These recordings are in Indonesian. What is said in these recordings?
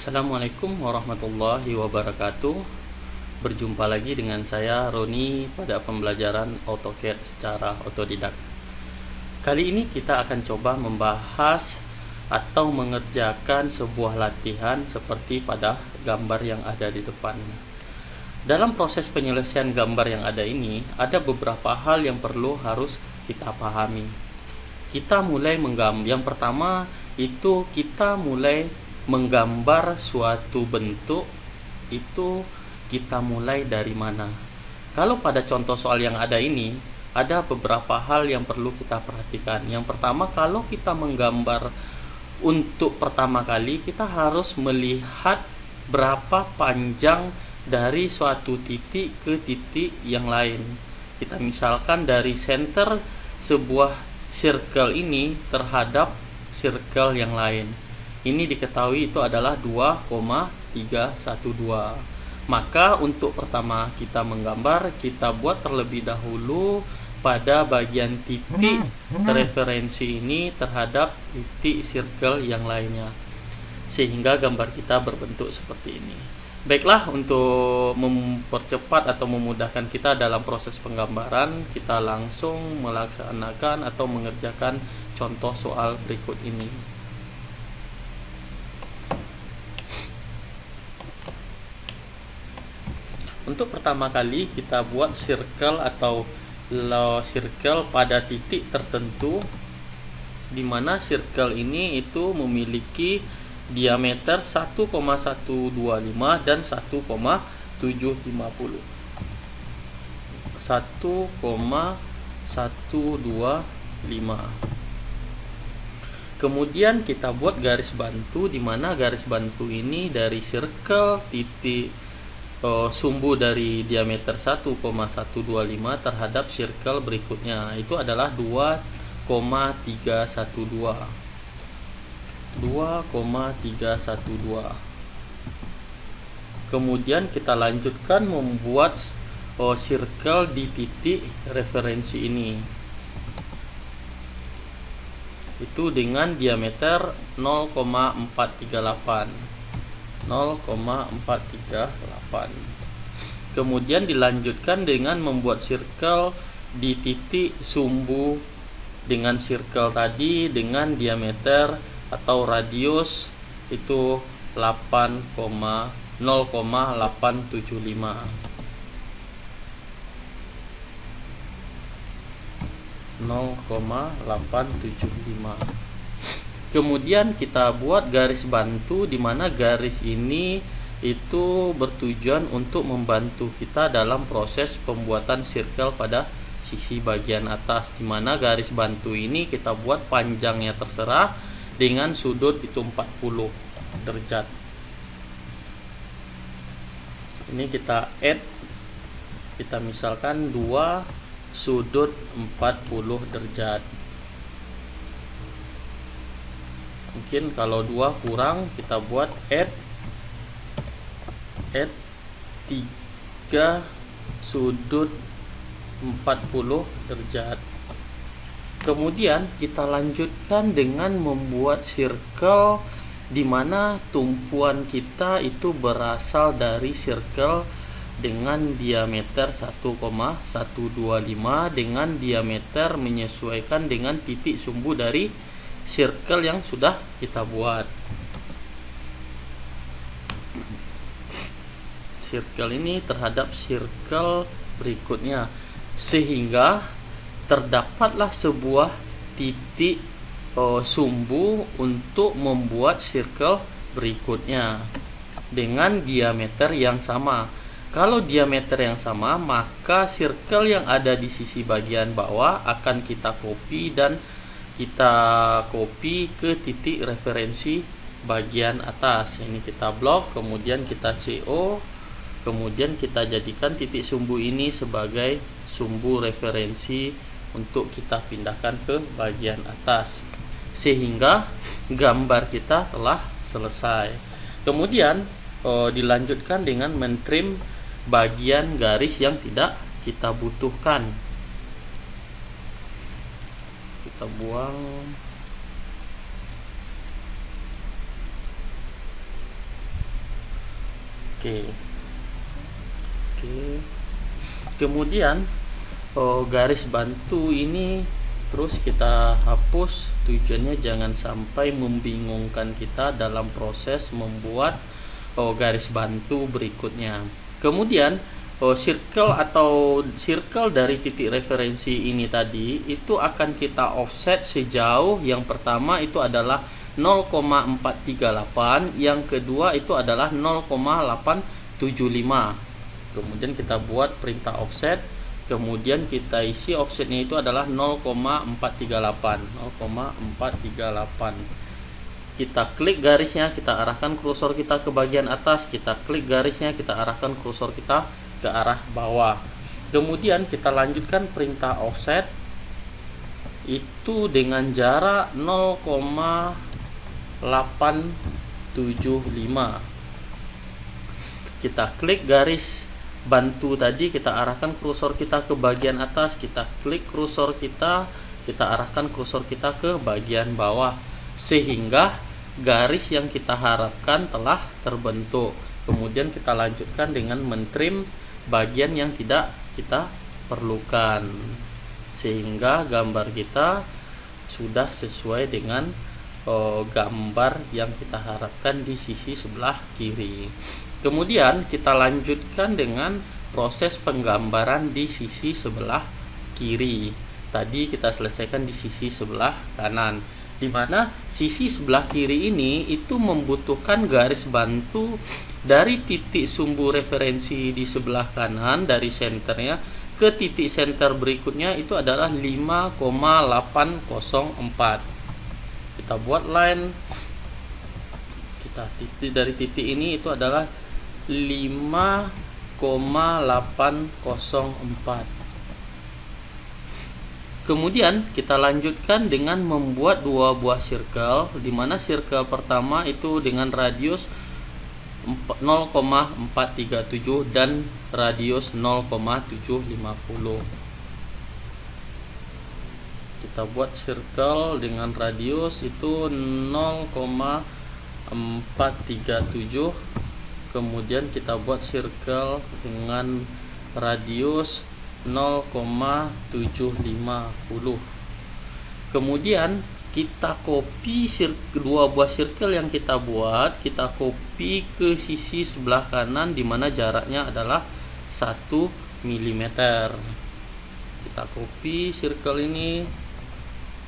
Assalamualaikum warahmatullahi wabarakatuh. Berjumpa lagi dengan saya Roni pada pembelajaran AutoCAD secara otodidak. Kali ini kita akan coba membahas atau mengerjakan sebuah latihan seperti pada gambar yang ada di depan. Dalam proses penyelesaian gambar yang ada ini, ada beberapa hal yang perlu harus kita pahami. Kita mulai menggambar. Yang pertama itu kita mulai menggambar suatu bentuk. Itu kita mulai dari mana? Kalau pada contoh soal yang ada ini, ada beberapa hal yang perlu kita perhatikan. Yang pertama, kalau kita menggambar untuk pertama kali, kita harus melihat berapa panjang dari suatu titik ke titik yang lain. Kita misalkan dari center sebuah circle ini terhadap circle yang lain. Ini diketahui itu adalah 2,312. Maka untuk pertama kita menggambar, kita buat terlebih dahulu pada bagian titik referensi ini terhadap titik circle yang lainnya, sehingga gambar kita berbentuk seperti ini. Baiklah, untuk mempercepat atau memudahkan kita dalam proses penggambaran, kita langsung melaksanakan atau mengerjakan contoh soal berikut ini. Untuk pertama kali kita buat circle atau circle pada titik tertentu, di mana circle ini itu memiliki diameter 1,125 dan 1,750. 1,125. Kemudian kita buat garis bantu, di mana garis bantu ini dari circle titik sumbu dari diameter 1,125 terhadap circle berikutnya, itu adalah 2,312. Kemudian kita lanjutkan membuat circle di titik referensi ini, itu dengan diameter 0,438. Kemudian dilanjutkan dengan membuat circle di titik sumbu dengan circle tadi dengan diameter atau radius itu 0,875. Kemudian kita buat garis bantu, di mana garis ini itu bertujuan untuk membantu kita dalam proses pembuatan circle pada sisi bagian atas, di mana garis bantu ini kita buat panjangnya terserah dengan sudut itu 40 derajat. Ini kita add, kita misalkan 2 sudut 40 derajat. Mungkin kalau 2 kurang, kita buat add 3 sudut 40 derajat. Kemudian kita lanjutkan dengan membuat circle, di mana tumpuan kita itu berasal dari circle dengan diameter 1,125 dengan diameter menyesuaikan dengan titik sumbu dari circle yang sudah kita buat. Circle ini terhadap circle berikutnya, sehingga terdapatlah sebuah titik sumbu untuk membuat circle berikutnya dengan diameter yang sama. Kalau diameter yang sama, maka circle yang ada di sisi bagian bawah akan kita copy dan kita copy ke titik referensi bagian atas. Ini kita blok, kemudian kita CO, kemudian kita jadikan titik sumbu ini sebagai sumbu referensi untuk kita pindahkan ke bagian atas, sehingga gambar kita telah selesai. Kemudian dilanjutkan dengan mentrim bagian garis yang tidak kita butuhkan. Kita buang. Oke. Kemudian garis bantu ini terus kita hapus. Tujuannya jangan sampai membingungkan kita dalam proses membuat garis bantu berikutnya. Kemudian circle dari titik referensi ini tadi itu akan kita offset sejauh yang pertama itu adalah 0,438, yang kedua itu adalah 0,875. Kemudian kita buat perintah offset, kemudian kita isi offsetnya itu adalah 0,438. Kita klik garisnya, kita arahkan kursor kita ke bagian atas, kita klik garisnya, kita arahkan kursor kita ke arah bawah. Kemudian kita lanjutkan perintah offset itu dengan jarak 0,875. Kita klik garis bantu tadi, kita arahkan kursor kita ke bagian atas, kita klik kursor kita arahkan kursor kita ke bagian bawah, sehingga garis yang kita harapkan telah terbentuk. Kemudian kita lanjutkan dengan mentrim bagian yang tidak kita perlukan, sehingga gambar kita sudah sesuai dengan gambar yang kita harapkan di sisi sebelah kiri. Kemudian kita lanjutkan dengan proses penggambaran di sisi sebelah kiri. Tadi kita selesaikan di sisi sebelah kanan, di mana sisi sebelah kiri ini itu membutuhkan garis bantu dari titik sumbu referensi di sebelah kanan dari senternya ke titik center berikutnya itu adalah 5,804. Kita buat line, kita titik dari titik ini itu adalah 5,804. Kemudian kita lanjutkan dengan membuat dua buah circle, di mana circle pertama itu dengan radius 0,437 dan radius 0,750. Kita buat circle dengan radius itu 0,437. Kemudian kita buat circle dengan radius 0,750. Kemudian kita copy dua buah circle yang kita buat, kita copy ke sisi sebelah kanan di mana jaraknya adalah 1 mm. Kita copy circle ini,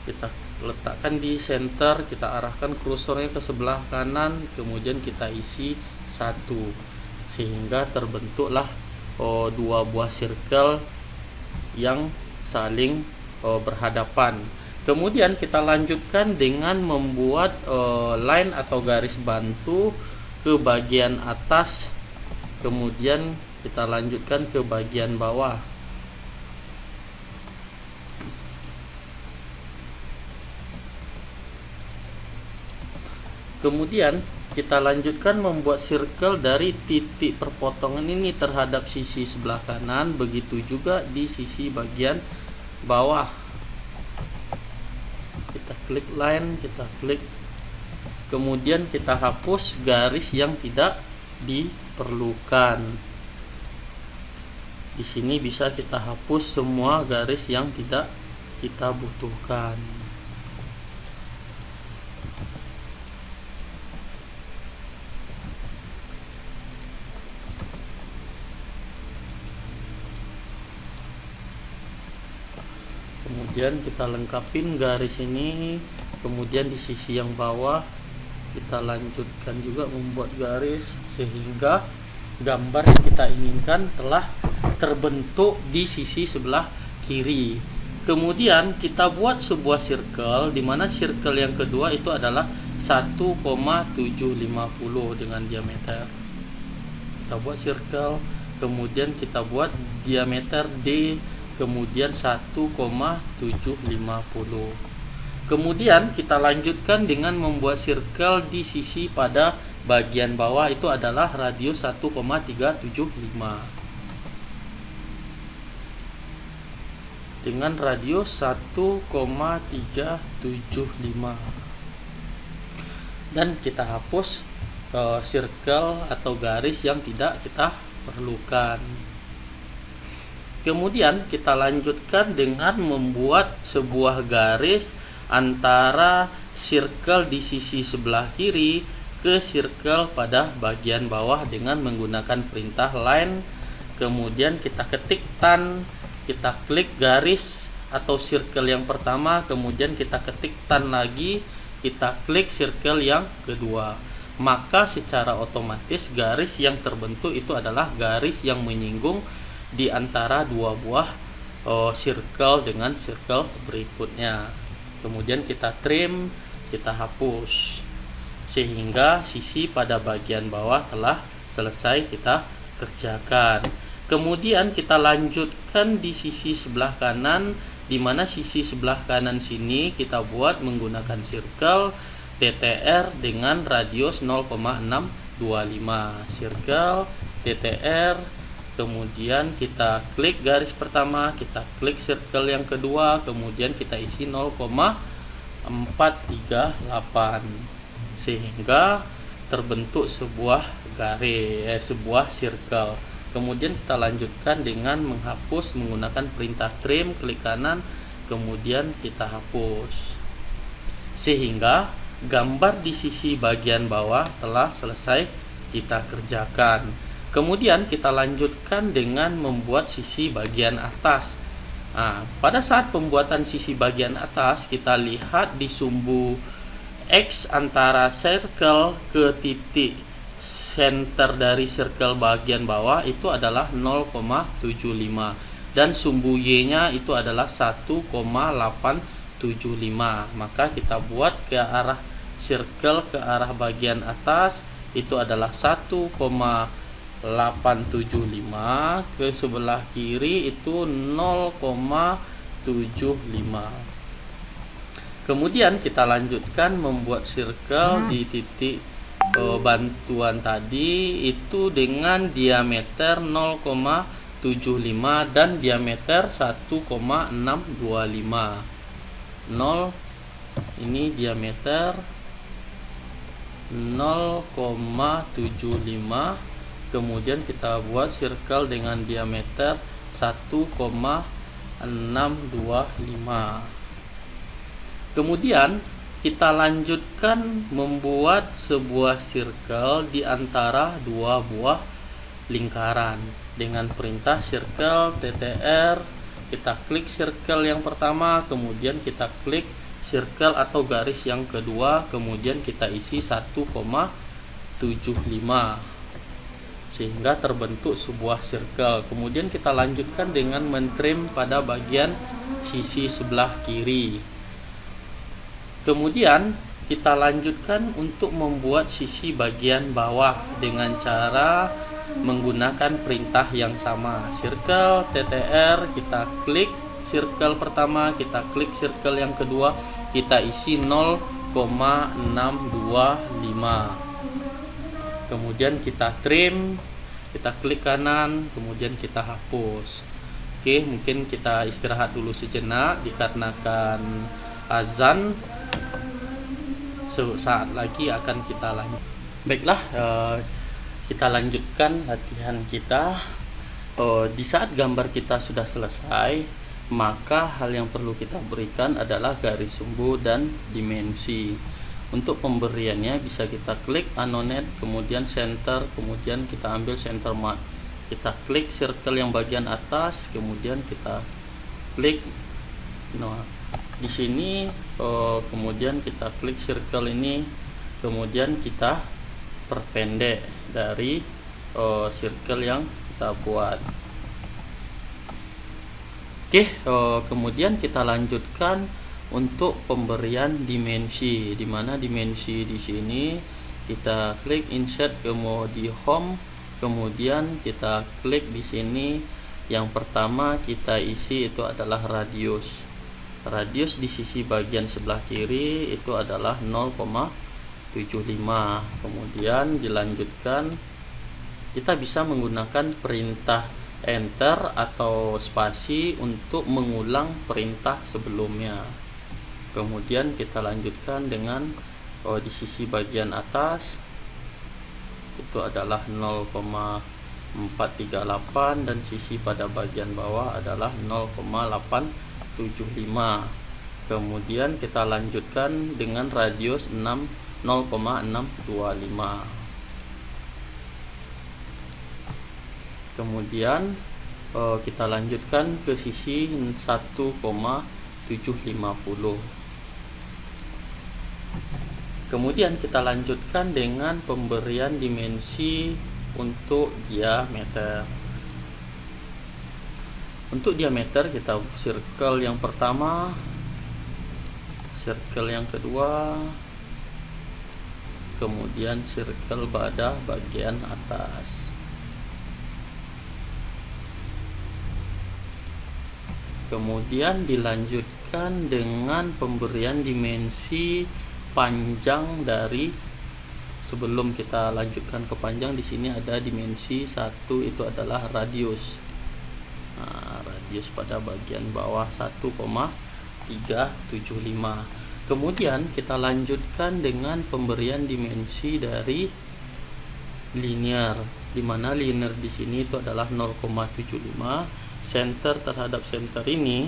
kita letakkan di center, kita arahkan kursornya ke sebelah kanan, kemudian kita isi 1, sehingga terbentuklah dua buah circle yang saling berhadapan. Kemudian kita lanjutkan dengan membuat line atau garis bantu ke bagian atas, kemudian kita lanjutkan ke bagian bawah. Kemudian kita lanjutkan membuat circle dari titik perpotongan ini terhadap sisi sebelah kanan, begitu juga di sisi bagian bawah. Kita klik line, kita klik, kemudian kita hapus garis yang tidak diperlukan. Di sini bisa kita hapus semua garis yang tidak kita butuhkan. Kemudian kita lengkapin garis ini, kemudian di sisi yang bawah kita lanjutkan juga membuat garis sehingga gambar yang kita inginkan telah terbentuk di sisi sebelah kiri. Kemudian kita buat sebuah circle, di mana circle yang kedua itu adalah 1,750 dengan diameter. Kita buat circle, kemudian kita buat diameter D, kemudian 1,750. Kemudian kita lanjutkan dengan membuat circle di sisi pada bagian bawah, itu adalah radius 1,375 dengan radius 1,375, dan kita hapus circle atau garis yang tidak kita perlukan. Kemudian kita lanjutkan dengan membuat sebuah garis antara circle di sisi sebelah kiri ke circle pada bagian bawah dengan menggunakan perintah line. Kemudian kita ketik tan, kita klik garis atau circle yang pertama, kemudian kita ketik tan lagi, kita klik circle yang kedua. Maka secara otomatis garis yang terbentuk itu adalah garis yang menyinggung di antara dua buah circle dengan circle berikutnya. Kemudian kita trim, kita hapus, sehingga sisi pada bagian bawah telah selesai kita kerjakan. Kemudian kita lanjutkan di sisi sebelah kanan, di mana sisi sebelah kanan sini kita buat menggunakan circle TTR dengan radius 0,625. Circle TTR, kemudian kita klik garis pertama, kita klik circle yang kedua, kemudian kita isi 0,438 sehingga terbentuk sebuah garis, sebuah circle. Kemudian kita lanjutkan dengan menghapus menggunakan perintah trim, klik kanan, kemudian kita hapus, sehingga gambar di sisi bagian bawah telah selesai kita kerjakan. Kemudian kita lanjutkan dengan membuat sisi bagian atas. Pada saat pembuatan sisi bagian atas, kita lihat di sumbu X antara circle ke titik center dari circle bagian bawah itu adalah 0,75 dan sumbu Y nya itu adalah 1,875. Maka kita buat ke arah circle ke arah bagian atas itu adalah 1,875, ke sebelah kiri itu 0,75. Kemudian kita lanjutkan membuat circle di titik bantuan tadi itu dengan diameter 0,75 dan diameter 1,625. 0 ini diameter 0,75, kemudian kita buat circle dengan diameter 1,625. Kemudian kita lanjutkan membuat sebuah circle di antara dua buah lingkaran dengan perintah circle TTR. Kita klik circle yang pertama, kemudian kita klik circle atau garis yang kedua, kemudian kita isi 1,75 sehingga terbentuk sebuah circle. Kemudian kita lanjutkan dengan mentrim pada bagian sisi sebelah kiri. Kemudian kita lanjutkan untuk membuat sisi bagian bawah dengan cara menggunakan perintah yang sama. Circle TTR, kita klik circle pertama, kita klik circle yang kedua, kita isi 0,625. Kemudian kita trim, kita klik kanan, kemudian kita hapus. Oke, mungkin kita istirahat dulu sejenak dikarenakan azan. Sesaat lagi akan kita lanjut. Baiklah, kita lanjutkan latihan kita. Di saat gambar kita sudah selesai, maka hal yang perlu kita berikan adalah garis sumbu dan dimensi. Untuk pemberiannya bisa kita klik annotate, kemudian center, kemudian kita ambil center mark. Kita klik circle yang bagian atas, kemudian kita klik di sini, kemudian kita klik circle ini, kemudian kita perpendek dari circle yang kita buat. Oke, kemudian kita lanjutkan untuk pemberian dimensi, di mana dimensi di sini kita klik insert di home, kemudian kita klik di sini. Yang pertama kita isi itu adalah radius. Radius di sisi bagian sebelah kiri itu adalah 0,75. Kemudian dilanjutkan, kita bisa menggunakan perintah enter atau spasi untuk mengulang perintah sebelumnya. Kemudian kita lanjutkan dengan di sisi bagian atas itu adalah 0,438 dan sisi pada bagian bawah adalah 0,875. Kemudian kita lanjutkan dengan radius 0,625. Kemudian kita lanjutkan ke sisi 1,750. Kemudian kita lanjutkan dengan pemberian dimensi untuk diameter. Untuk diameter kita circle yang pertama, circle yang kedua, kemudian circle pada bagian atas. Kemudian dilanjutkan dengan pemberian dimensi panjang dari, sebelum kita lanjutkan ke panjang, di sini ada dimensi 1, itu adalah radius. Nah, radius pada bagian bawah 1,375. Kemudian kita lanjutkan dengan pemberian dimensi dari linear, di mana linear di sini itu adalah 0,75. Center terhadap center ini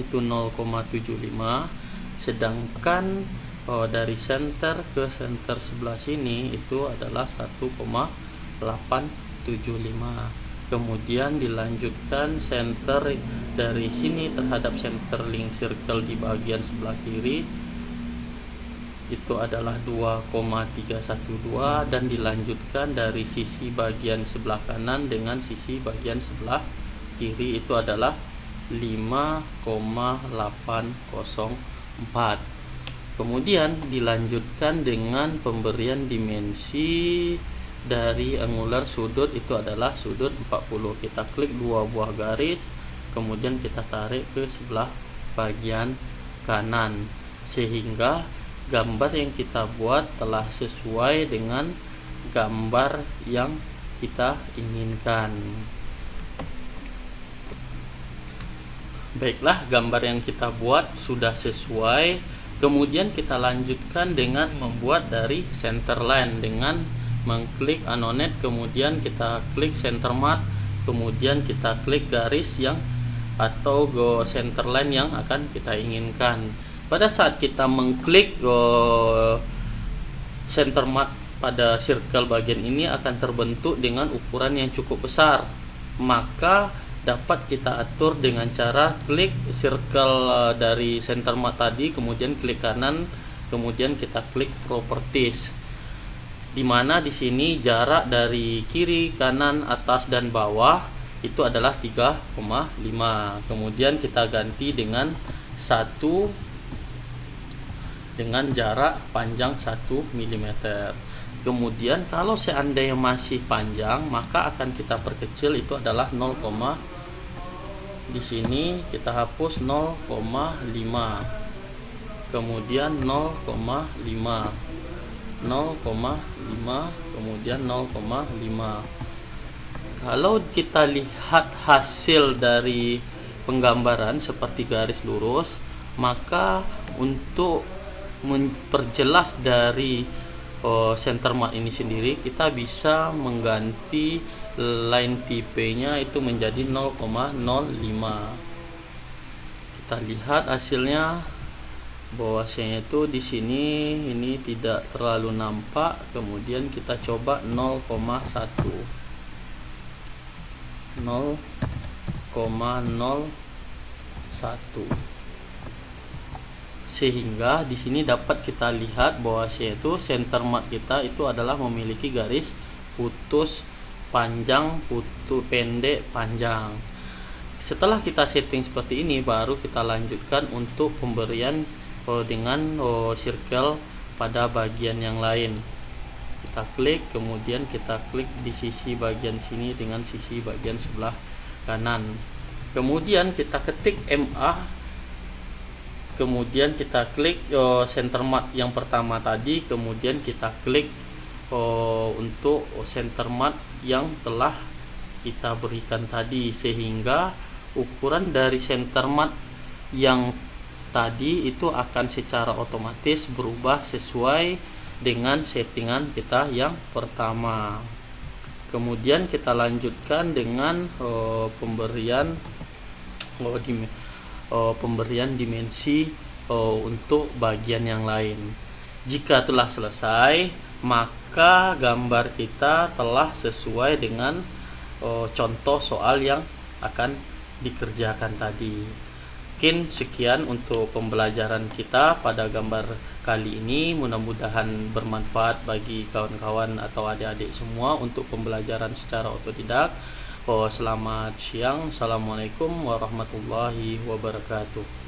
itu 0,75, sedangkan dari center ke center sebelah sini itu adalah 1,875. Kemudian dilanjutkan center dari sini terhadap center link circle di bagian sebelah kiri itu adalah 2,312, dan dilanjutkan dari sisi bagian sebelah kanan dengan sisi bagian sebelah kiri itu adalah 5,804. Kemudian dilanjutkan dengan pemberian dimensi dari angular sudut, itu adalah sudut 40. Kita klik dua buah garis, kemudian kita tarik ke sebelah bagian kanan, sehingga gambar yang kita buat telah sesuai dengan gambar yang kita inginkan. Baiklah, gambar yang kita buat sudah sesuai. Kemudian kita lanjutkan dengan membuat dari center line dengan mengklik Annotate, kemudian kita klik center mat, kemudian kita klik garis yang atau go center line yang akan kita inginkan. Pada saat kita mengklik center mat pada circle bagian ini akan terbentuk dengan ukuran yang cukup besar, maka dapat kita atur dengan cara klik circle dari center mat tadi, kemudian klik kanan, kemudian kita klik properties, dimana di sini jarak dari kiri, kanan, atas, dan bawah itu adalah 3,5. Kemudian kita ganti dengan 1 dengan jarak panjang 1 mm. Kemudian kalau seandainya masih panjang, maka akan kita perkecil, itu adalah 0, di sini kita hapus 0,5, kemudian 0,5, 0,5, kemudian 0,5. Kalau kita lihat hasil dari penggambaran seperti garis lurus, maka untuk memperjelas dari center mat ini sendiri, kita bisa mengganti line tipenya itu menjadi 0,05. Kita lihat hasilnya, bahwasanya itu di sini ini tidak terlalu nampak. Kemudian kita coba 0,1, 0,01, sehingga di sini dapat kita lihat bahwasanya itu center mat kita itu adalah memiliki garis putus panjang, putus pendek, panjang. Setelah kita setting seperti ini, baru kita lanjutkan untuk pemberian dengan circle pada bagian yang lain. Kita klik, kemudian kita klik di sisi bagian sini dengan sisi bagian sebelah kanan. Kemudian kita ketik MA, kemudian kita klik center mat yang pertama tadi, kemudian kita klik untuk center mat yang telah kita berikan tadi, sehingga ukuran dari center mat yang tadi itu akan secara otomatis berubah sesuai dengan settingan kita yang pertama. Kemudian kita lanjutkan dengan pemberian dimensi untuk bagian yang lain. Jika telah selesai, maka gambar kita telah sesuai dengan contoh soal yang akan dikerjakan tadi. Mungkin sekian untuk pembelajaran kita pada gambar kali ini. Mudah-mudahan bermanfaat bagi kawan-kawan atau adik-adik semua untuk pembelajaran secara otodidak. Selamat siang. Assalamualaikum warahmatullahi wabarakatuh.